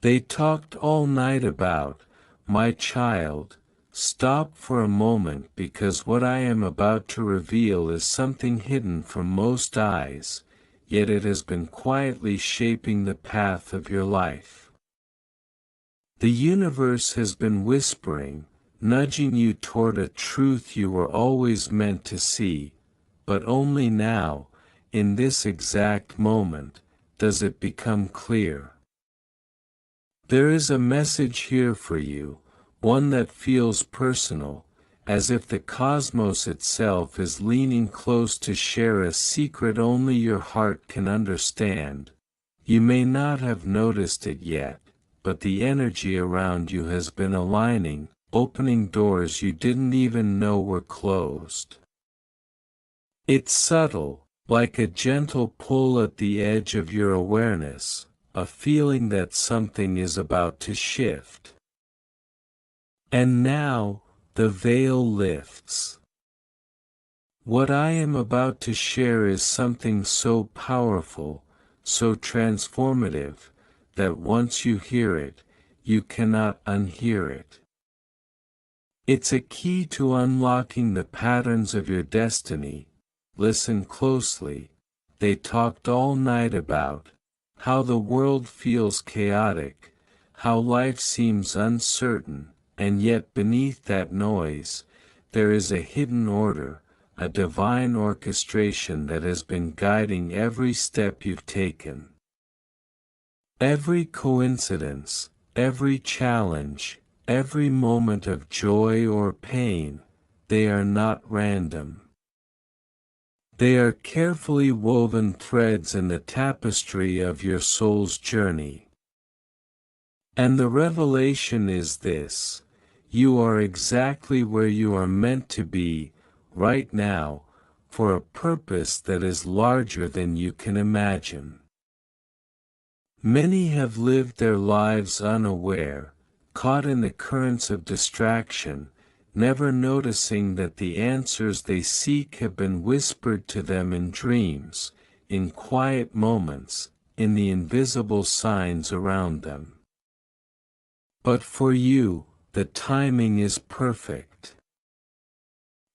They talked all night about, my child, stop for a moment because what I am about to reveal is something hidden from most eyes, yet it has been quietly shaping the path of your life. The universe has been whispering, nudging you toward a truth you were always meant to see, but only now, in this exact moment, does it become clear. There is a message here for you, one that feels personal, as if the cosmos itself is leaning close to share a secret only your heart can understand. You may not have noticed it yet, but the energy around you has been aligning, opening doors you didn't even know were closed. It's subtle, like a gentle pull at the edge of your awareness, a feeling that something is about to shift. And now, the veil lifts. What I am about to share is something so powerful, so transformative, that once you hear it, you cannot unhear it. It's a key to unlocking the patterns of your destiny. Listen closely. They talked all night about how the world feels chaotic, how life seems uncertain, and yet beneath that noise, there is a hidden order, a divine orchestration that has been guiding every step you've taken. Every coincidence, every challenge, every moment of joy or pain, they are not random. They are carefully woven threads in the tapestry of your soul's journey. And the revelation is this: you are exactly where you are meant to be, right now, for a purpose that is larger than you can imagine. Many have lived their lives unaware, caught in the currents of distraction, never noticing that the answers they seek have been whispered to them in dreams, in quiet moments, in the invisible signs around them. But for you, the timing is perfect.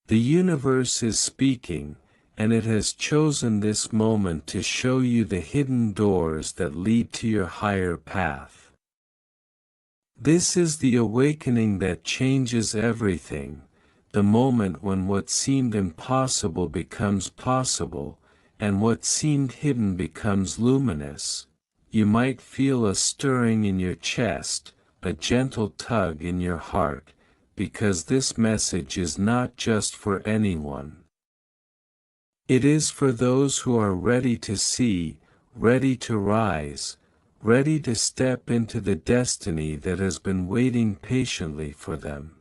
The universe is speaking, and it has chosen this moment to show you the hidden doors that lead to your higher path. This is the awakening that changes everything, the moment when what seemed impossible becomes possible, and what seemed hidden becomes luminous. You might feel a stirring in your chest, a gentle tug in your heart, because this message is not just for anyone. It is for those who are ready to see, ready to rise, ready to step into the destiny that has been waiting patiently for them.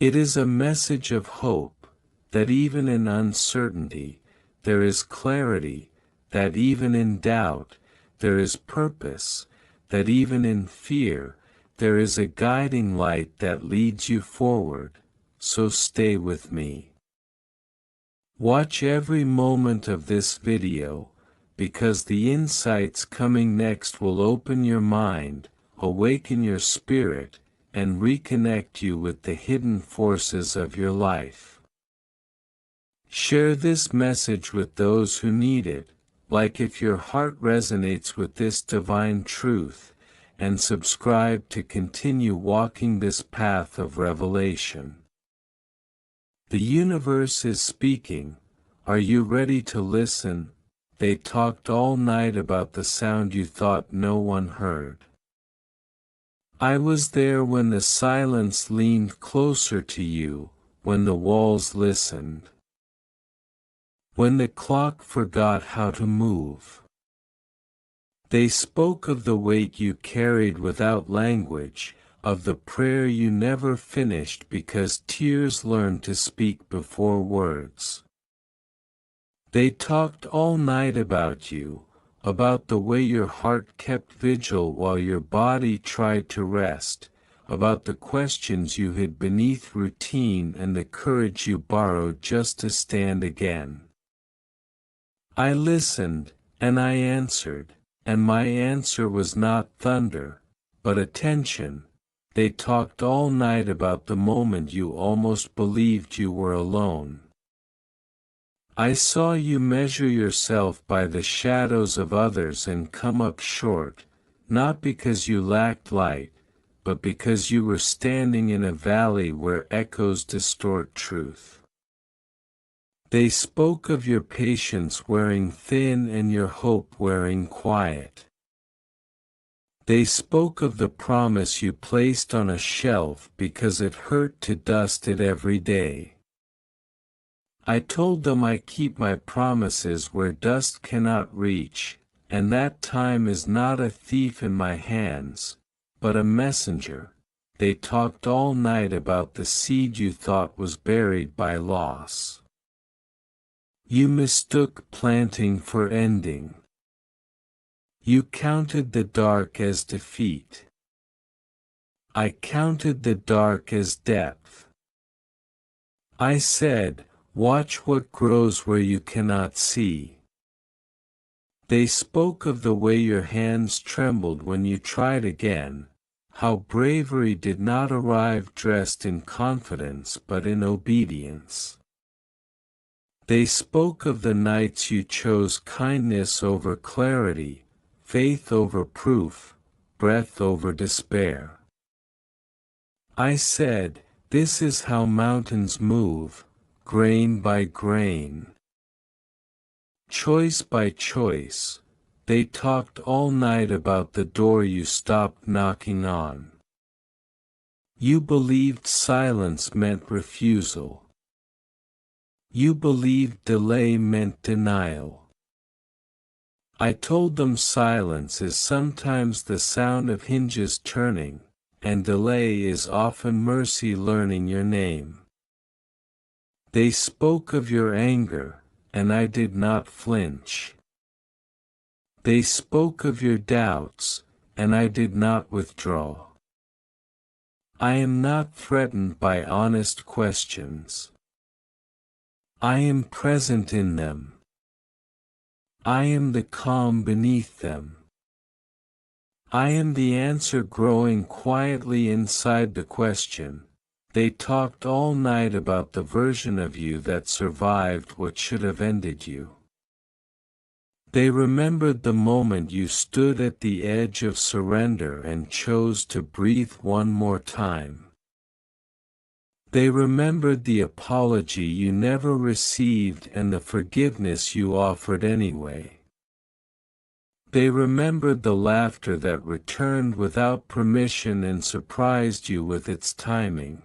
It is a message of hope, that even in uncertainty, there is clarity, that even in doubt, there is purpose, that even in fear, there is a guiding light that leads you forward. So stay with me. Watch every moment of this video, because the insights coming next will open your mind, awaken your spirit, and reconnect you with the hidden forces of your life. Share this message with those who need it, like if your heart resonates with this divine truth, and subscribe to continue walking this path of revelation. The universe is speaking. Are you ready to listen? They talked all night about the sound you thought no one heard. I was there when the silence leaned closer to you, when the walls listened. When the clock forgot how to move. They spoke of the weight you carried without language, of the prayer you never finished because tears learned to speak before words. They talked all night about you, about the way your heart kept vigil while your body tried to rest, about the questions you hid beneath routine and the courage you borrowed just to stand again. I listened, and I answered, and my answer was not thunder, but attention. They talked all night about the moment you almost believed you were alone. I saw you measure yourself by the shadows of others and come up short, not because you lacked light, but because you were standing in a valley where echoes distort truth. They spoke of your patience wearing thin and your hope wearing quiet. They spoke of the promise you placed on a shelf because it hurt to dust it every day. I told them I keep my promises where dust cannot reach, and that time is not a thief in my hands, but a messenger. They talked all night about the seed you thought was buried by loss. You mistook planting for ending. You counted the dark as defeat. I counted the dark as depth. I said, watch what grows where you cannot see. They spoke of the way your hands trembled when you tried again, how bravery did not arrive dressed in confidence but in obedience. They spoke of the nights you chose kindness over clarity, faith over proof, breath over despair. I said, this is how mountains move, grain by grain. Choice by choice, they talked all night about the door you stopped knocking on. You believed silence meant refusal. You believed delay meant denial. I told them silence is sometimes the sound of hinges turning, and delay is often mercy learning your name. They spoke of your anger, and I did not flinch. They spoke of your doubts, and I did not withdraw. I am not threatened by honest questions. I am present in them. I am the calm beneath them. I am the answer growing quietly inside the question. They talked all night about the version of you that survived what should have ended you. They remembered the moment you stood at the edge of surrender and chose to breathe one more time. They remembered the apology you never received and the forgiveness you offered anyway. They remembered the laughter that returned without permission and surprised you with its timing.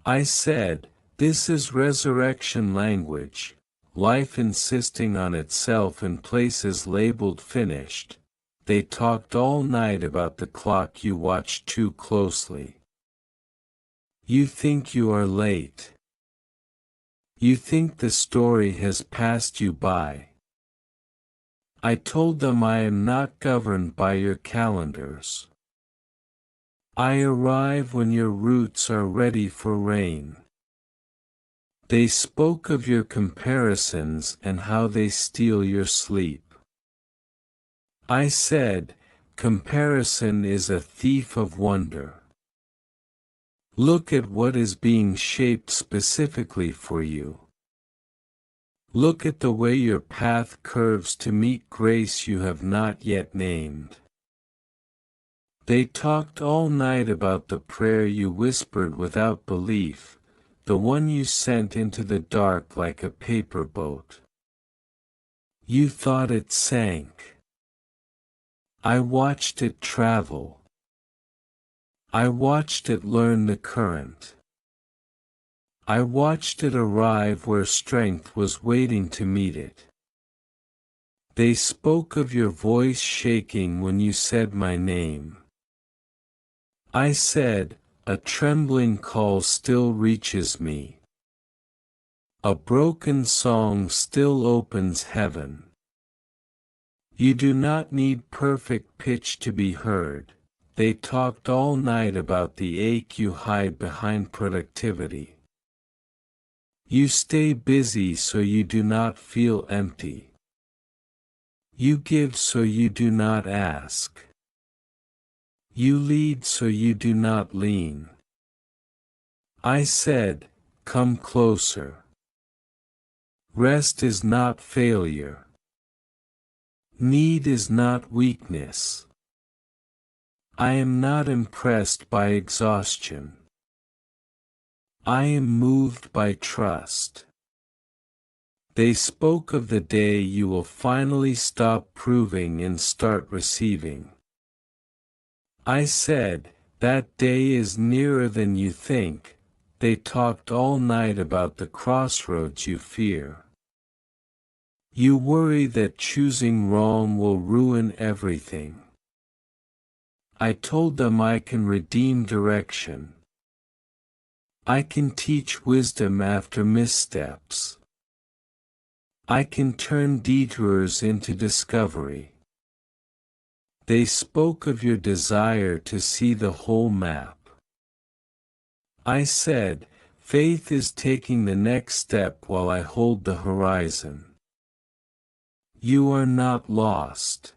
I said, this is resurrection language, life insisting on itself in places labeled finished. They talked all night about the clock you watched too closely. You think you are late. You think the story has passed you by. I told them I am not governed by your calendars. I arrive when your roots are ready for rain. They spoke of your comparisons and how they steal your sleep. I said, comparison is a thief of wonder. Look at what is being shaped specifically for you. Look at the way your path curves to meet grace you have not yet named. They talked all night about the prayer you whispered without belief, the one you sent into the dark like a paper boat. You thought it sank. I watched it travel. I watched it learn the current. I watched it arrive where strength was waiting to meet it. They spoke of your voice shaking when you said my name. I said, a trembling call still reaches me. A broken song still opens heaven. You do not need perfect pitch to be heard. They talked all night about the ache you hide behind productivity. You stay busy so you do not feel empty. You give so you do not ask. You lead so you do not lean. I said, come closer. Rest is not failure. Need is not weakness. I am not impressed by exhaustion. I am moved by trust. They spoke of the day you will finally stop proving and start receiving. I said, that day is nearer than you think. They talked all night about the crossroads you fear. You worry that choosing wrong will ruin everything. I told them I can redeem direction. I can teach wisdom after missteps. I can turn detours into discovery. They spoke of your desire to see the whole map. I said, faith is taking the next step while I hold the horizon. You are not lost.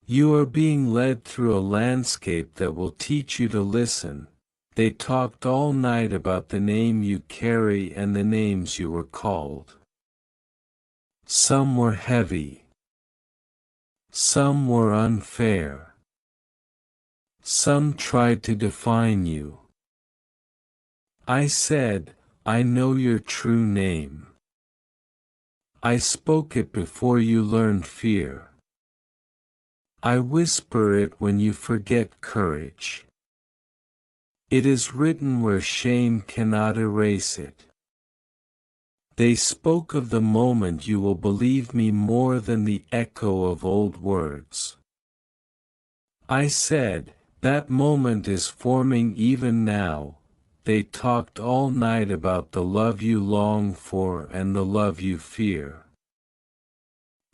You are being led through a landscape that will teach you to listen. They talked all night about the name you carry and the names you were called. Some were heavy. Some were unfair. Some tried to define you. I said, I know your true name. I spoke it before you learned fear. I whisper it when you forget courage. It is written where shame cannot erase it. They spoke of the moment you will believe me more than the echo of old words. I said, that moment is forming even now. They talked all night about the love you long for and the love you fear.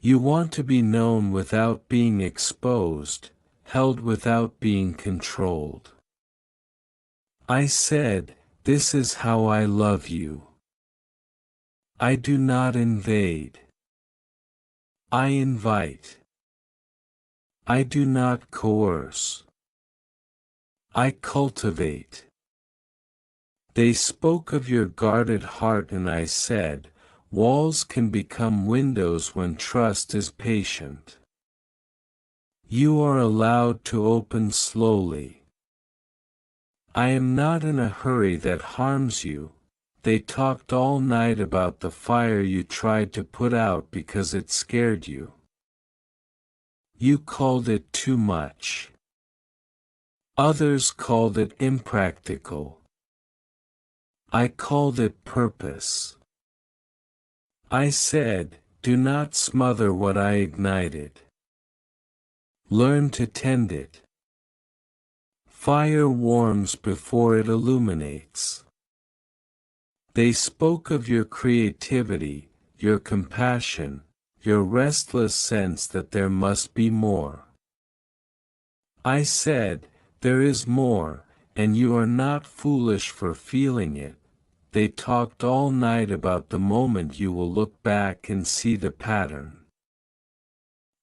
You want to be known without being exposed, held without being controlled. I said, this is how I love you. I do not invade. I invite. I do not coerce. I cultivate. They spoke of your guarded heart and I said, walls can become windows when trust is patient. You are allowed to open slowly. I am not in a hurry that harms you. They talked all night about the fire you tried to put out because it scared you. You called it too much. Others called it impractical. I called it purpose. I said, do not smother what I ignited. Learn to tend it. Fire warms before it illuminates. They spoke of your creativity, your compassion, your restless sense that there must be more. I said, there is more, and you are not foolish for feeling it. They talked all night about the moment you will look back and see the pattern.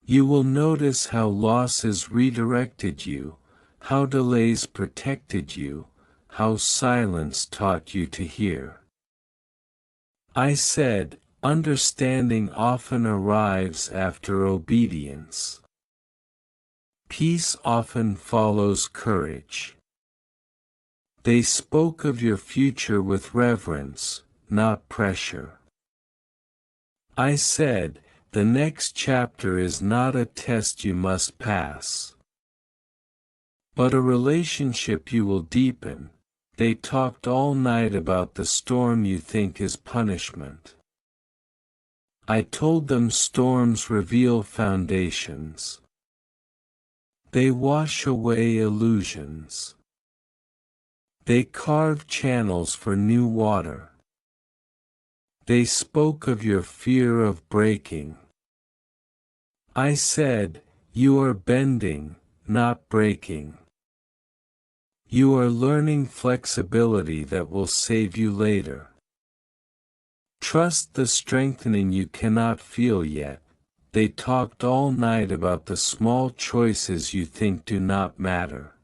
You will notice how losses redirected you, how delays protected you, how silence taught you to hear. I said, understanding often arrives after obedience. Peace often follows courage. They spoke of your future with reverence, not pressure. I said, the next chapter is not a test you must pass, but a relationship you will deepen. They talked all night about the storm you think is punishment. I told them storms reveal foundations. They wash away illusions. They carve channels for new water. They spoke of your fear of breaking. I said, you are bending, not breaking. You are learning flexibility that will save you later. Trust the strengthening you cannot feel yet. they talked all night about the small choices you think do not matter.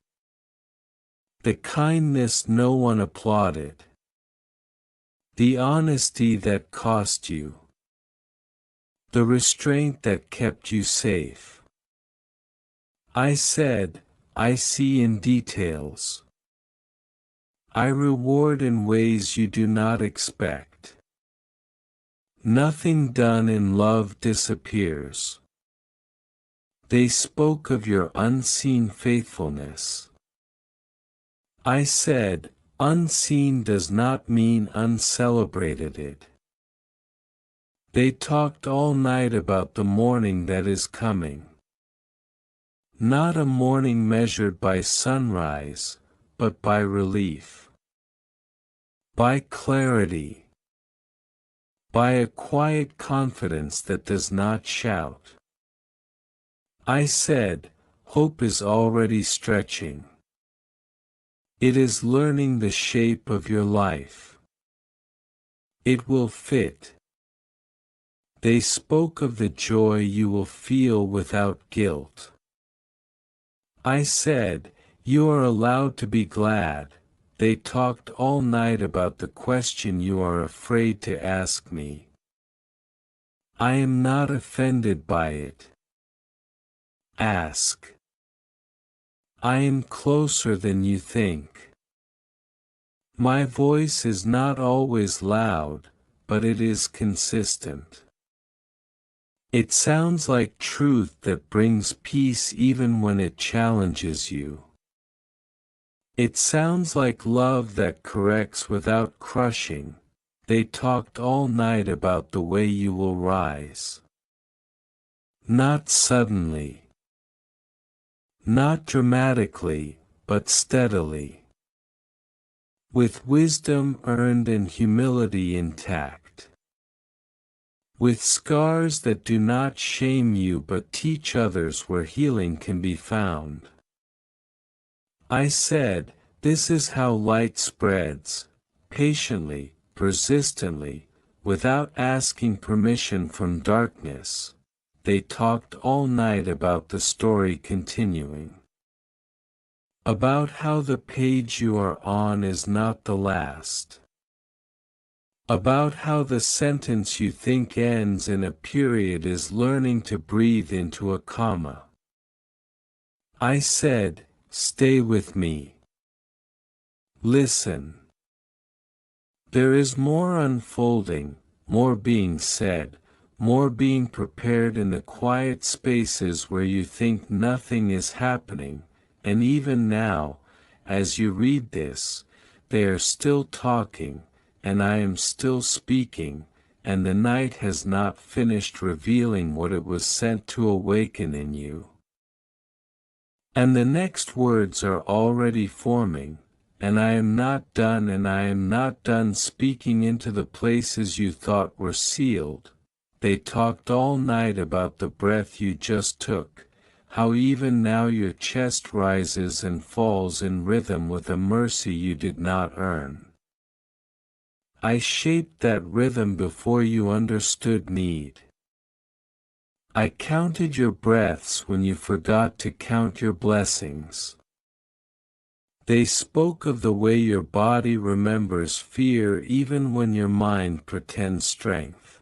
The kindness no one applauded. The honesty that cost you. The restraint that kept you safe. I said, I see in details. I reward in ways you do not expect. Nothing done in love disappears. They spoke of your unseen faithfulness. I said, unseen does not mean uncelebrated it. They talked all night about the morning that is coming. Not a morning measured by sunrise, but by relief. By clarity. By a quiet confidence that does not shout. I said, hope is already stretching. It is learning the shape of your life. It will fit. They spoke of the joy you will feel without guilt. I said, you are allowed to be glad. They talked all night about the question you are afraid to ask me. I am not offended by it. Ask. I am closer than you think. My voice is not always loud, but it is consistent. It sounds like truth that brings peace even when it challenges you. It sounds like love that corrects without crushing. They talked all night about the way you will rise. Not suddenly. Not dramatically, but steadily. With wisdom earned and humility intact. With scars that do not shame you but teach others where healing can be found. I said, this is how light spreads, patiently, persistently, without asking permission from darkness. They talked all night about the story continuing. About how the page you are on is not the last. About how the sentence you think ends in a period is learning to breathe into a comma. I said, stay with me. Listen. There is more unfolding, more being said, more being prepared in the quiet spaces where you think nothing is happening, and even now, as you read this, they are still talking, and I am still speaking, and the night has not finished revealing what it was sent to awaken in you. And the next words are already forming, and I am not done, and I am not done speaking into the places you thought were sealed. They talked all night about the breath you just took, how even now your chest rises and falls in rhythm with a mercy you did not earn. I shaped that rhythm before you understood need. I counted your breaths when you forgot to count your blessings. They spoke of the way your body remembers fear even when your mind pretends strength.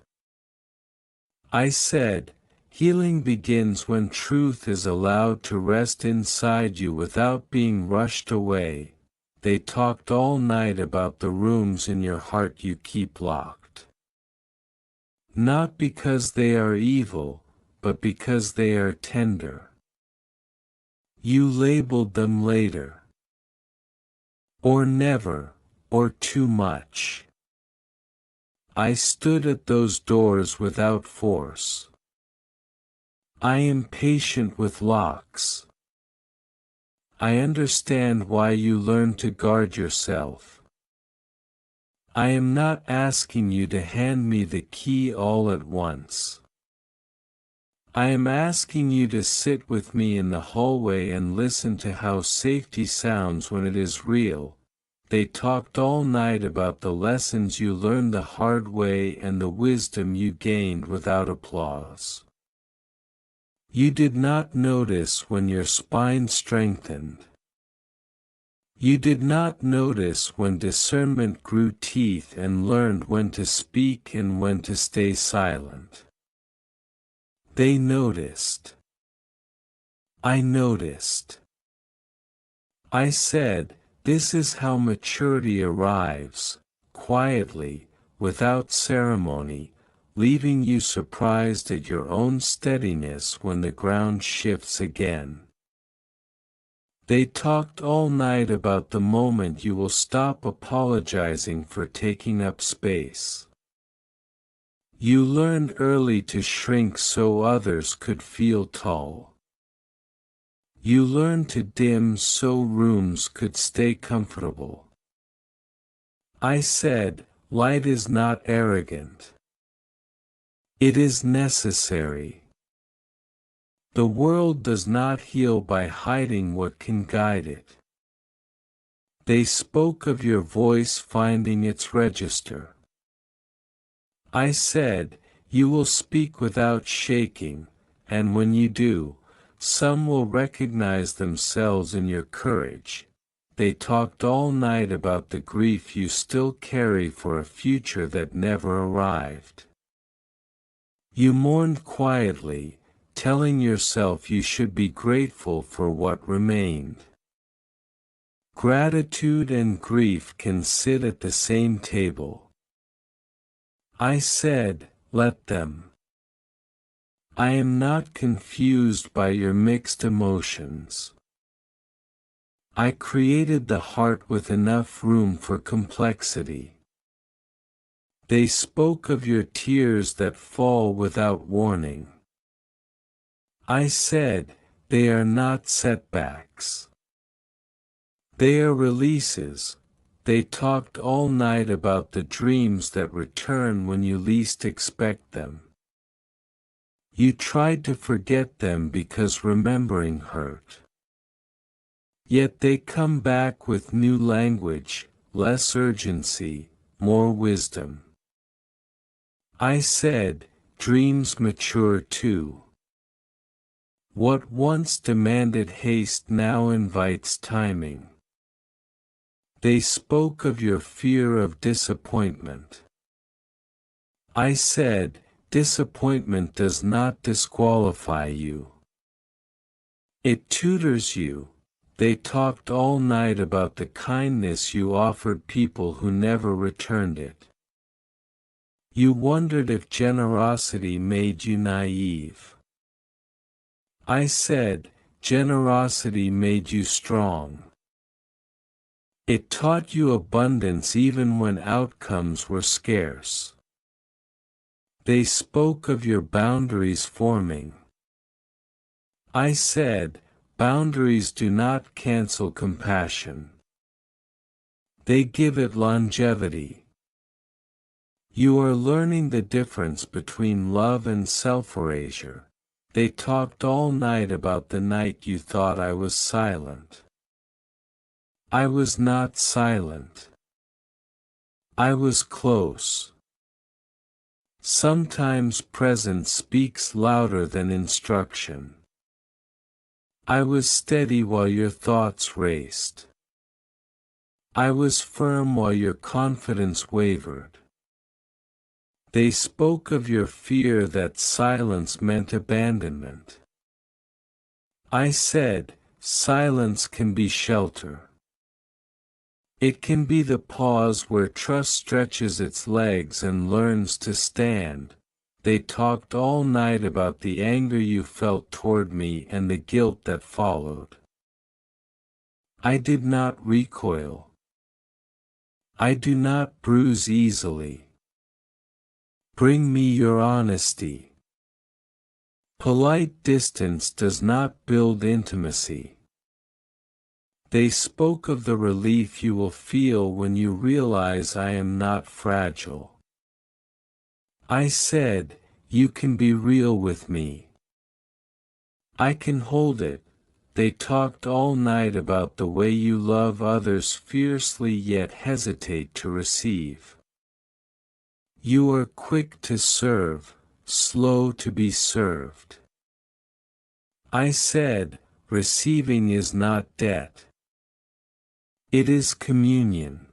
I said, healing begins when truth is allowed to rest inside you without being rushed away. They talked all night about the rooms in your heart you keep locked. Not because they are evil, but because they are tender. You labeled them later. Or never, or too much. I stood at those doors without force. I am patient with locks. I understand why you learn to guard yourself. I am not asking you to hand me the key all at once. I am asking you to sit with me in the hallway and listen to how safety sounds when it is real. They talked all night about the lessons you learned the hard way and the wisdom you gained without applause. You did not notice when your spine strengthened. You did not notice when discernment grew teeth and learned when to speak and when to stay silent. They noticed. I noticed. I said, this is how maturity arrives, quietly, without ceremony, leaving you surprised at your own steadiness when the ground shifts again. They talked all night about the moment you will stop apologizing for taking up space. You learned early to shrink so others could feel tall. You learned to dim so rooms could stay comfortable. I said, light is not arrogant. It is necessary. The world does not heal by hiding what can guide it. They spoke of your voice finding its register. I said, you will speak without shaking, and when you do, some will recognize themselves in your courage. They talked all night about the grief you still carry for a future that never arrived. You mourned quietly, telling yourself you should be grateful for what remained. Gratitude and grief can sit at the same table. I said, let them. I am not confused by your mixed emotions. I created the heart with enough room for complexity. They spoke of your tears that fall without warning. I said, they are not setbacks. They are releases. They talked all night about the dreams that return when you least expect them. You tried to forget them because remembering hurt. Yet they come back with new language, less urgency, more wisdom. I said, dreams mature too. What once demanded haste now invites timing. They spoke of your fear of disappointment. I said, disappointment does not disqualify you. It tutors you. They talked all night about the kindness you offered people who never returned it. You wondered if generosity made you naive. I said, generosity made you strong. It taught you abundance even when outcomes were scarce. They spoke of your boundaries forming. I said, boundaries do not cancel compassion. They give it longevity. You are learning the difference between love and self-erasure. They talked all night about the night you thought I was silent. I was not silent. I was close. Sometimes presence speaks louder than instruction. I was steady while your thoughts raced. I was firm while your confidence wavered. They spoke of your fear that silence meant abandonment. I said, silence can be shelter. It can be the pause where trust stretches its legs and learns to stand. They talked all night about the anger you felt toward me and the guilt that followed. I did not recoil. I do not bruise easily. Bring me your honesty. Polite distance does not build intimacy. They spoke of the relief you will feel when you realize I am not fragile. I said, you can be real with me. I can hold it. They talked all night about the way you love others fiercely yet hesitate to receive. You are quick to serve, slow to be served. I said, receiving is not debt. It is communion.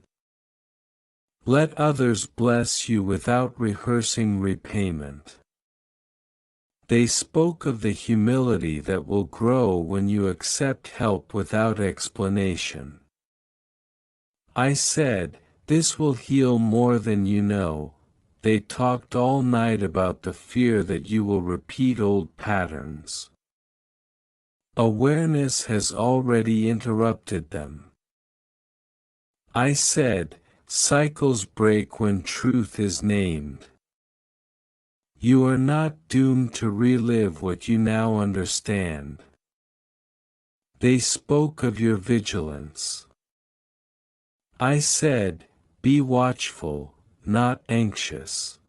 Let others bless you without rehearsing repayment. They spoke of the humility that will grow when you accept help without explanation. I said, this will heal more than you know. They talked all night about the fear that you will repeat old patterns. Awareness has already interrupted them. I said, cycles break when truth is named. You are not doomed to relive what you now understand. They spoke of your vigilance. I said, be watchful, not anxious.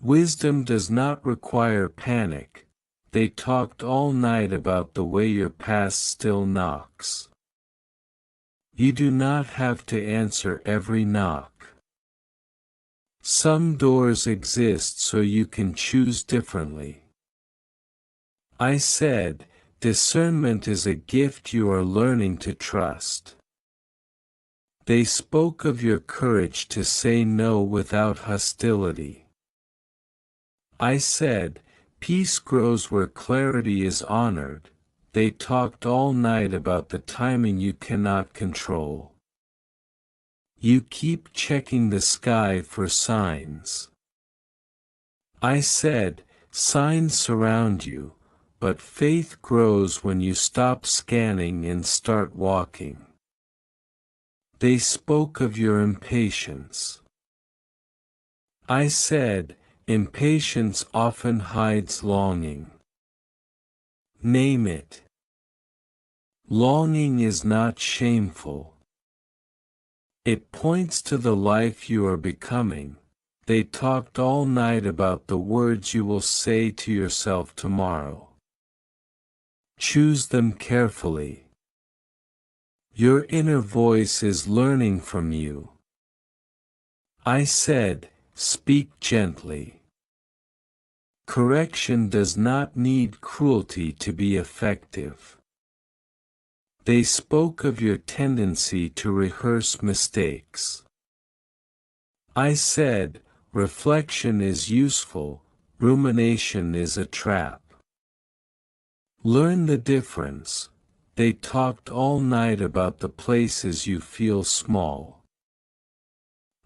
Wisdom does not require panic. They talked all night about the way your past still knocks. You do not have to answer every knock. Some doors exist so you can choose differently. I said, discernment is a gift you are learning to trust. They spoke of your courage to say no without hostility. I said, peace grows where clarity is honored. They talked all night about the timing you cannot control. You keep checking the sky for signs. I said, signs surround you, but faith grows when you stop scanning and start walking. They spoke of your impatience. I said, impatience often hides longing. Name it. Longing is not shameful. It points to the life you are becoming. They talked all night about the words you will say to yourself tomorrow. Choose them carefully. Your inner voice is learning from you. I said, speak gently. Correction does not need cruelty to be effective. They spoke of your tendency to rehearse mistakes. I said, reflection is useful, rumination is a trap. Learn the difference. They talked all night about the places you feel small.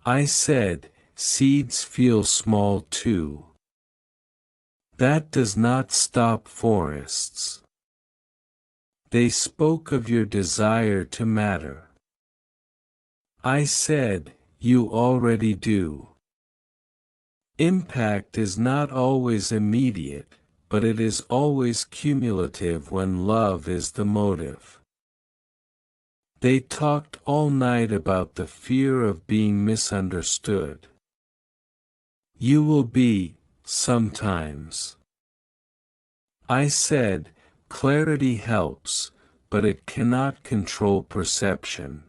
I said, seeds feel small too. That does not stop forests. They spoke of your desire to matter. I said, you already do. Impact is not always immediate, but it is always cumulative when love is the motive. They talked all night about the fear of being misunderstood. You will be, sometimes. I said, clarity helps, but it cannot control perception.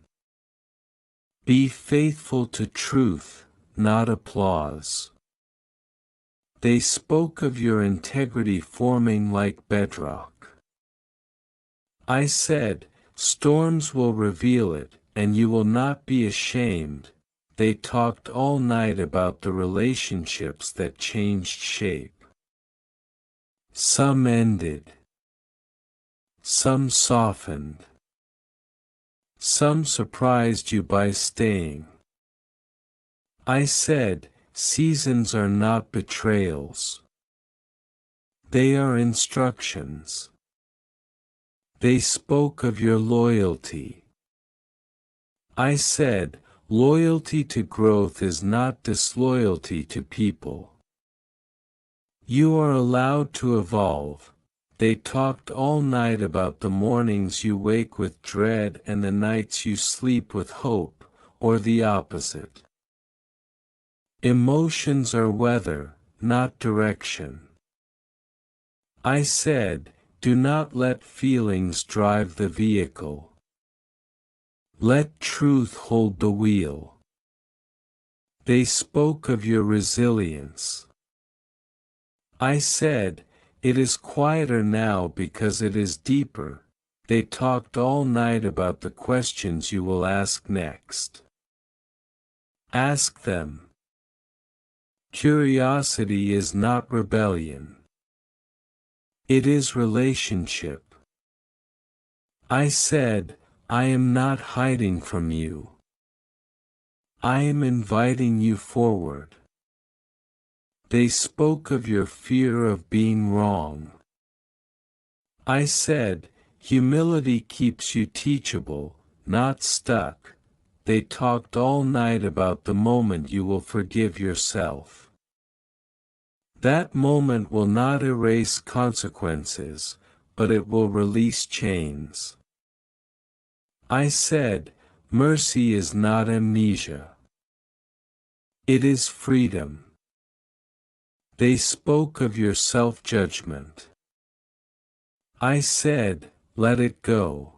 Be faithful to truth, not applause. They spoke of your integrity forming like bedrock. I said, storms will reveal it, and you will not be ashamed. They talked all night about the relationships that changed shape. Some ended. Some softened. Some surprised you by staying. I said, seasons are not betrayals. They are instructions. They spoke of your loyalty. I said, loyalty to growth is not disloyalty to people. You are allowed to evolve. They talked all night about the mornings you wake with dread and the nights you sleep with hope, or the opposite. Emotions are weather, not direction. I said, do not let feelings drive the vehicle. Let truth hold the wheel. They spoke of your resilience. I said, It is quieter now because it is deeper. They talked all night about the questions you will ask next. Ask them. Curiosity is not rebellion. It is relationship. I said, I am not hiding from you. I am inviting you forward. They spoke of your fear of being wrong. I said, humility keeps you teachable, not stuck. They talked all night about the moment you will forgive yourself. That moment will not erase consequences, but it will release chains. I said, mercy is not amnesia. It is freedom. They spoke of your self-judgment. I said, let it go.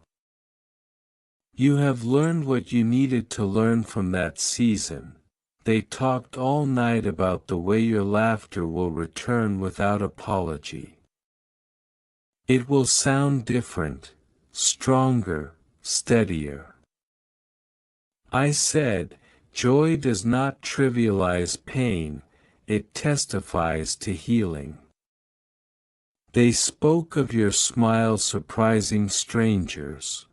You have learned what you needed to learn from that season. They talked all night about the way your laughter will return without apology. It will sound different, stronger, steadier. I said, joy does not trivialize pain, it testifies to healing. They spoke of your smile surprising strangers.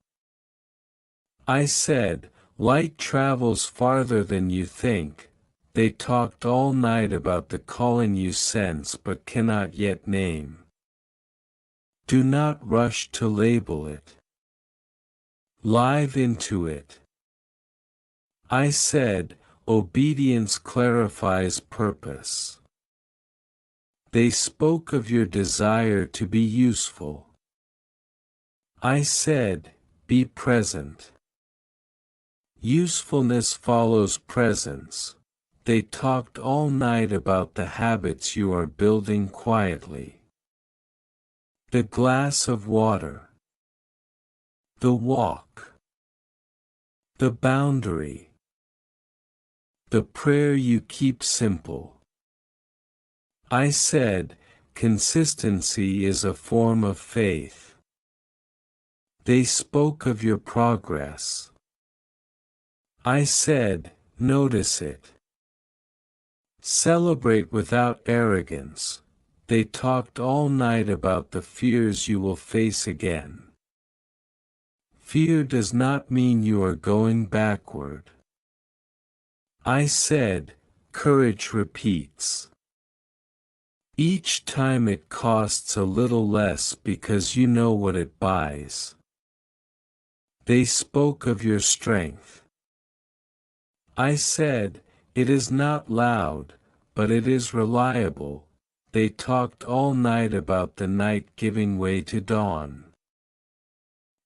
I said, light travels farther than you think. They talked all night about the calling you sense but cannot yet name. Do not rush to label it. Live into it. I said, obedience clarifies purpose. They spoke of your desire to be useful. I said, be present. Usefulness follows presence. They talked all night about the habits you are building quietly. The glass of water. The walk. The boundary. The prayer you keep simple. I said, consistency is a form of faith. They spoke of your progress. I said, notice it. Celebrate without arrogance. They talked all night about the fears you will face again. Fear does not mean you are going backward. I said, courage repeats. Each time it costs a little less because you know what it buys. They spoke of your strength. I said, it is not loud, but it is reliable. They talked all night about the night giving way to dawn.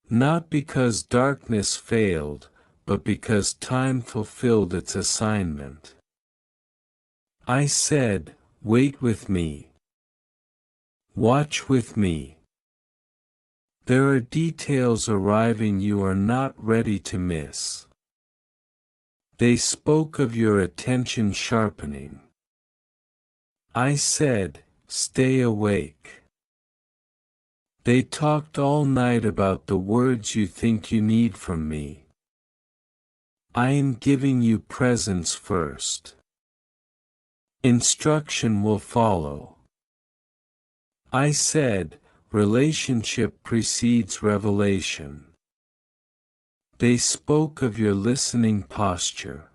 Not because darkness failed, but because time fulfilled its assignment. I said, wait with me. Watch with me. There are details arriving you are not ready to miss. They spoke of your attention sharpening. I said, stay awake. They talked all night about the words you think you need from me. I am giving you presence first. Instruction will follow. I said, relationship precedes revelation. They spoke of your listening posture.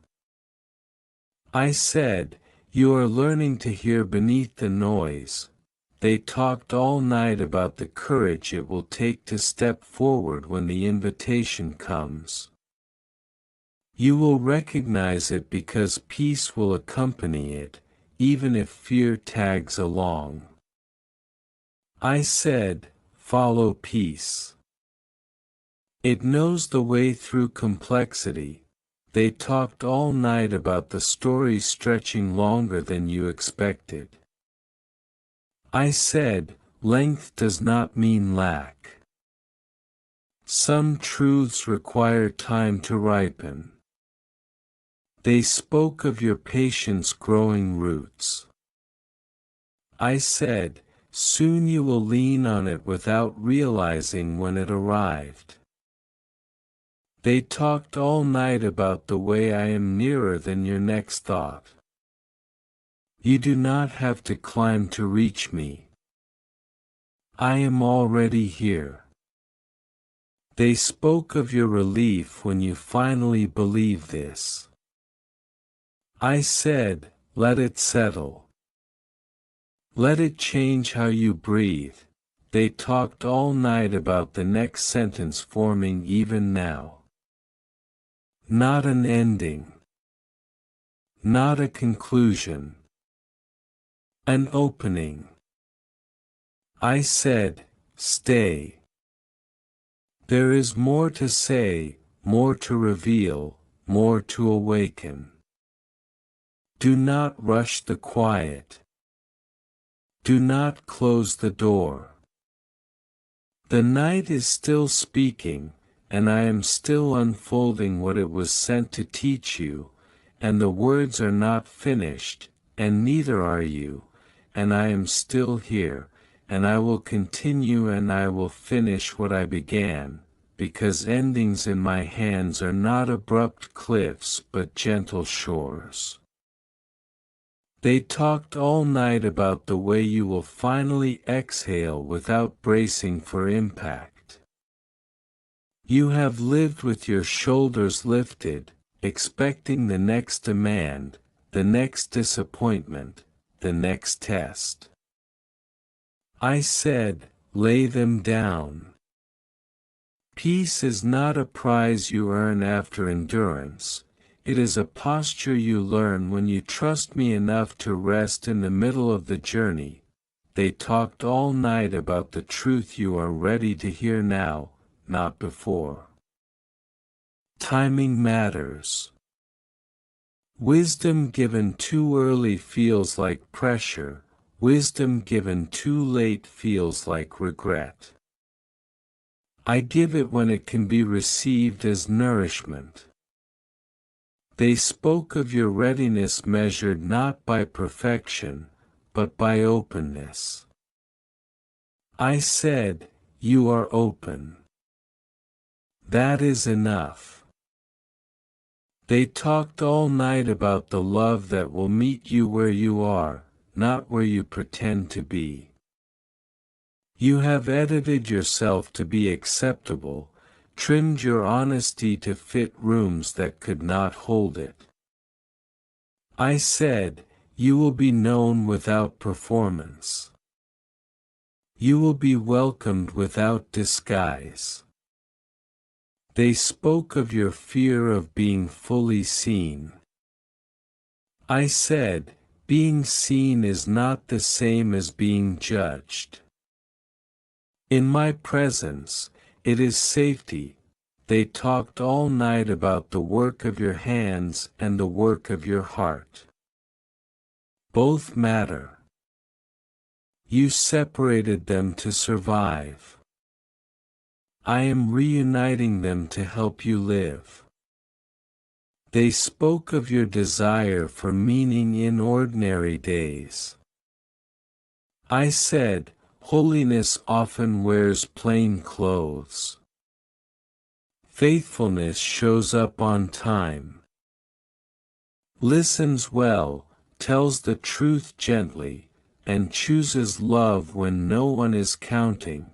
I said, you are learning to hear beneath the noise. They talked all night about the courage it will take to step forward when the invitation comes. You will recognize it because peace will accompany it, even if fear tags along. I said, follow peace. It knows the way through complexity. They talked all night about the story stretching longer than you expected. I said, length does not mean lack. Some truths require time to ripen. They spoke of your patience growing roots. I said, Soon you will lean on it without realizing when it arrived. They talked all night about the way I am nearer than your next thought. You do not have to climb to reach me. I am already here. They spoke of your relief when you finally believe this. I said, let it settle. Let it change how you breathe. They talked all night about the next sentence forming even now. Not an ending. Not a conclusion. An opening. I said, stay. There is more to say, more to reveal, more to awaken. Do not rush the quiet. Do not close the door. The night is still speaking, and I am still unfolding what it was sent to teach you, and the words are not finished, and neither are you, and I am still here, and I will continue and I will finish what I began, because endings in my hands are not abrupt cliffs but gentle shores. They talked all night about the way you will finally exhale without bracing for impact. You have lived with your shoulders lifted, expecting the next demand, the next disappointment, the next test. I said, lay them down. Peace is not a prize you earn after endurance. It is a posture you learn when you trust me enough to rest in the middle of the journey. They talked all night about the truth you are ready to hear now, not before. Timing matters. Wisdom given too early feels like pressure. Wisdom given too late feels like regret. I give it when it can be received as nourishment. They spoke of your readiness measured not by perfection, but by openness. I said, you are open. That is enough. They talked all night about the love that will meet you where you are, not where you pretend to be. You have edited yourself to be acceptable, trimmed your honesty to fit rooms that could not hold it. I said, you will be known without performance. You will be welcomed without disguise. They spoke of your fear of being fully seen. I said, being seen is not the same as being judged. In my presence, it is safety. They talked all night about the work of your hands and the work of your heart. Both matter. You separated them to survive. I am reuniting them to help you live. They spoke of your desire for meaning in ordinary days. I said, holiness often wears plain clothes. Faithfulness shows up on time. Listens well, tells the truth gently, and chooses love when no one is counting.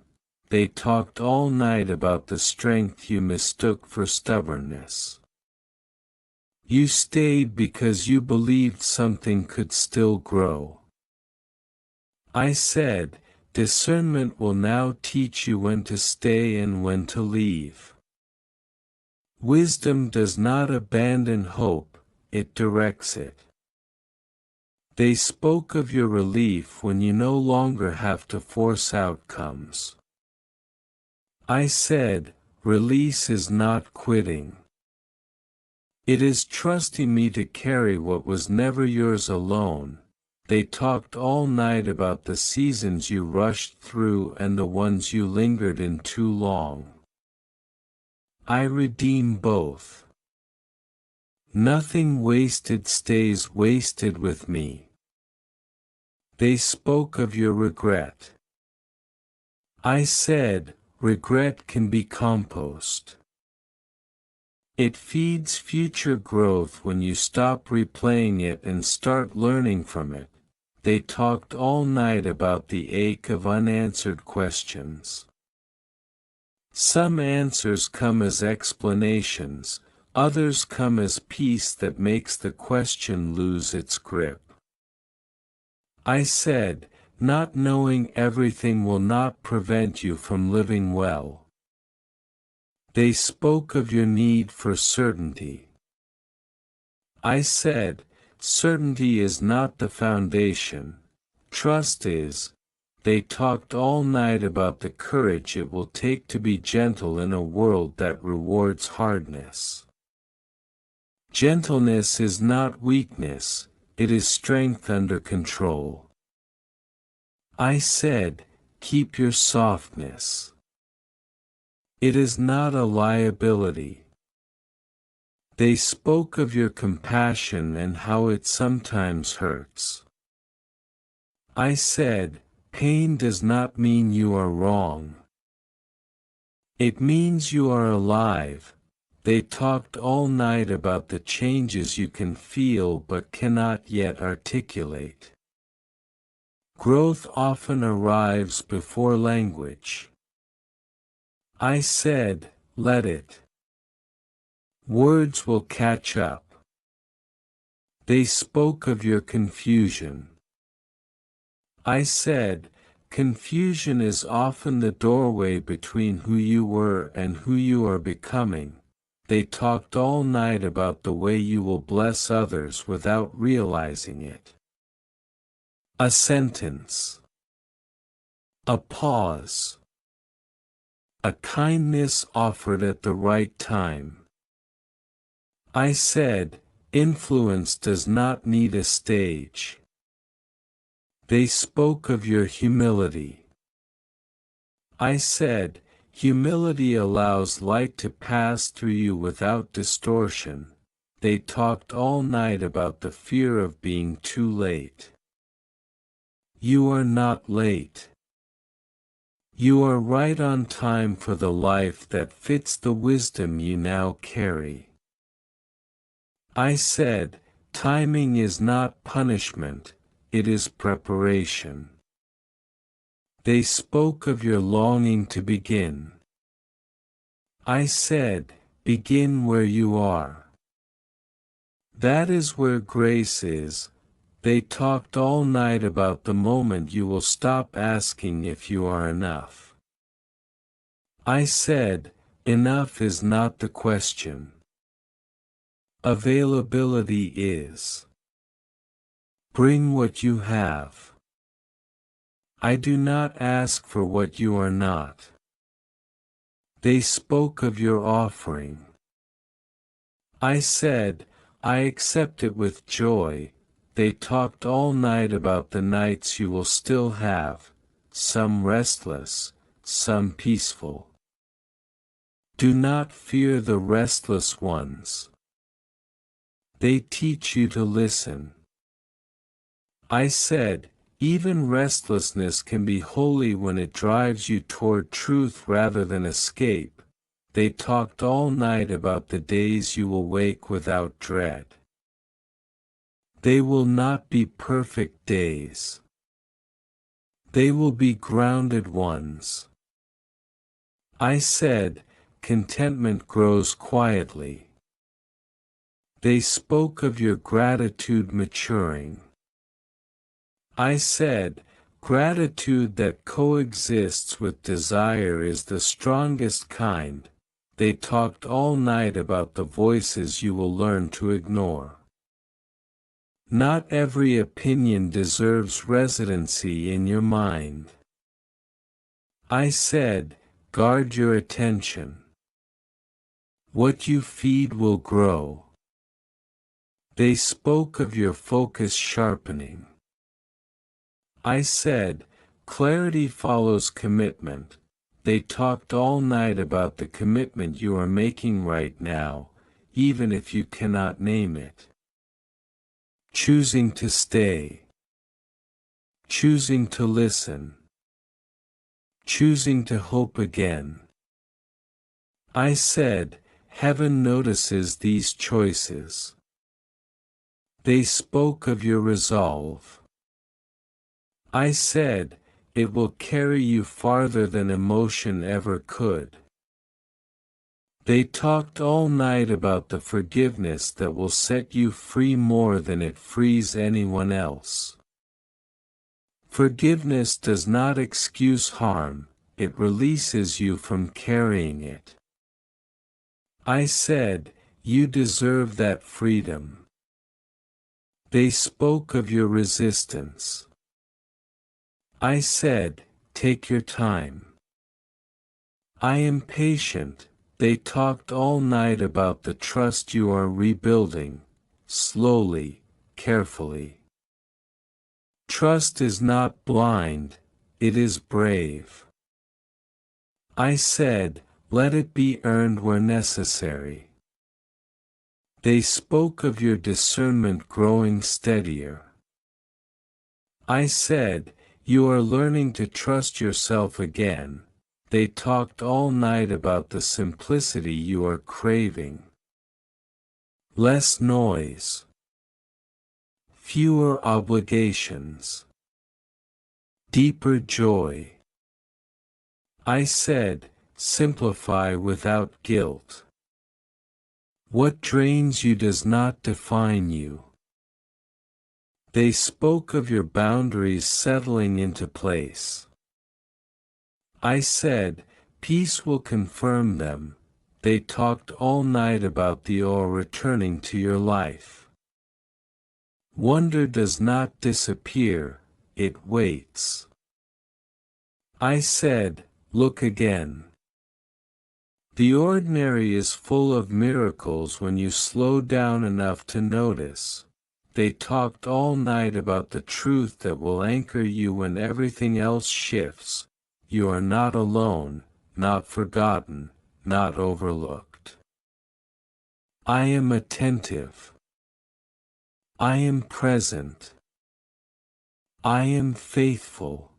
They talked all night about the strength you mistook for stubbornness. You stayed because you believed something could still grow. I said, discernment will now teach you when to stay and when to leave. Wisdom does not abandon hope, it directs it. They spoke of your relief when you no longer have to force outcomes. I said, release is not quitting. It is trusting me to carry what was never yours alone. They talked all night about the seasons you rushed through and the ones you lingered in too long. I redeem both. Nothing wasted stays wasted with me. They spoke of your regret. I said, regret can be compost. It feeds future growth when you stop replaying it and start learning from it. They talked all night about the ache of unanswered questions. Some answers come as explanations, others come as peace that makes the question lose its grip. I said, not knowing everything will not prevent you from living well. They spoke of your need for certainty. I said, certainty is not the foundation, trust is. They talked all night about the courage it will take to be gentle in a world that rewards hardness. Gentleness is not weakness, it is strength under control. I said, keep your softness. It is not a liability. They spoke of your compassion and how it sometimes hurts. I said, pain does not mean you are wrong. It means you are alive. They talked all night about the changes you can feel but cannot yet articulate. Growth often arrives before language. I said, let it. Words will catch up. They spoke of your confusion. I said, confusion is often the doorway between who you were and who you are becoming. They talked all night about the way you will bless others without realizing it. A sentence. A pause. A kindness offered at the right time. I said, influence does not need a stage. They spoke of your humility. I said, humility allows light to pass through you without distortion. They talked all night about the fear of being too late. You are not late. You are right on time for the life that fits the wisdom you now carry. I said, timing is not punishment, it is preparation. They spoke of your longing to begin. I said, begin where you are. That is where grace is. They talked all night about the moment you will stop asking if you are enough. I said, enough is not the question. Availability is. Bring what you have. I do not ask for what you are not. They spoke of your offering. I said, I accept it with joy. They talked all night about the nights you will still have, some restless, some peaceful. Do not fear the restless ones. They teach you to listen. I said, even restlessness can be holy when it drives you toward truth rather than escape. They talked all night about the days you will wake without dread. They will not be perfect days. They will be grounded ones. I said, contentment grows quietly. They spoke of your gratitude maturing. I said, gratitude that coexists with desire is the strongest kind. They talked all night about the voices you will learn to ignore. Not every opinion deserves residency in your mind. I said, guard your attention. What you feed will grow. They spoke of your focus sharpening. I said, clarity follows commitment. They talked all night about the commitment you are making right now, even if you cannot name it. Choosing to stay. choosing to listen, choosing to hope again. I said, heaven notices these choices. They spoke of your resolve. I said, it will carry you farther than emotion ever could. They talked all night about the forgiveness that will set you free more than it frees anyone else. Forgiveness does not excuse harm, it releases you from carrying it. I said, you deserve that freedom. They spoke of your resistance. I said, take your time. I am patient. They talked all night about the trust you are rebuilding, slowly, carefully. Trust is not blind, it is brave. I said, let it be earned where necessary. They spoke of your discernment growing steadier. I said, you are learning to trust yourself again. They talked all night about the simplicity you are craving. Less noise. Fewer obligations. Deeper joy. I said, simplify without guilt. What drains you does not define you. They spoke of your boundaries settling into place. I said, peace will confirm them. They talked all night about the awe returning to your life. Wonder does not disappear, it waits. I said, look again. The ordinary is full of miracles when you slow down enough to notice. They talked all night about the truth that will anchor you when everything else shifts. You are not alone, not forgotten, not overlooked. I am attentive. I am present. I am faithful.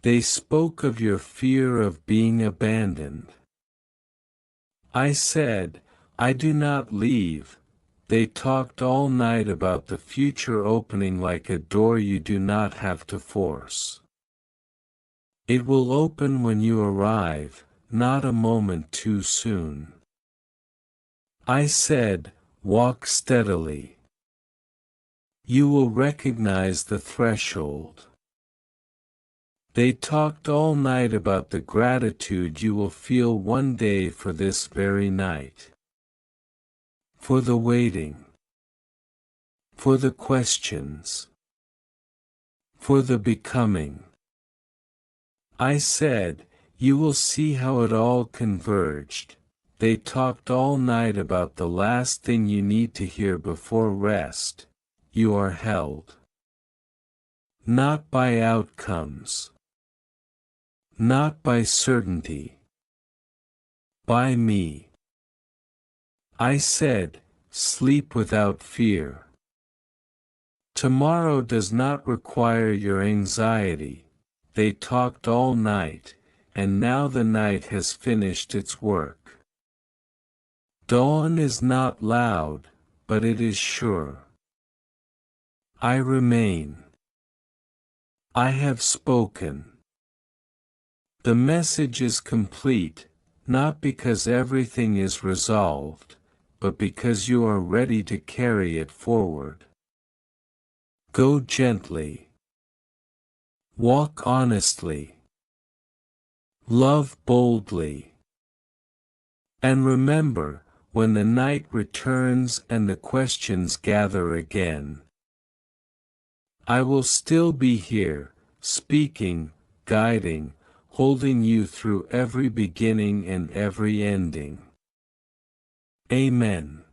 They spoke of your fear of being abandoned. I said, I do not leave. They talked all night about the future opening like a door you do not have to force. It will open when you arrive, not a moment too soon. I said, walk steadily. You will recognize the threshold. They talked all night about the gratitude you will feel one day for this very night. For the waiting. For the questions. For the becoming. I said, you will see how it all converged. They talked all night about the last thing you need to hear before rest. You are held. Not by outcomes. Not by certainty. By me. I said, sleep without fear. Tomorrow does not require your anxiety. They talked all night, and now the night has finished its work. Dawn is not loud, but it is sure. I remain. I have spoken. The message is complete, not because everything is resolved, but because you are ready to carry it forward. Go gently. Walk honestly. Love boldly. And remember, when the night returns and the questions gather again, I will still be here, speaking, guiding, holding you through every beginning and every ending. Amen.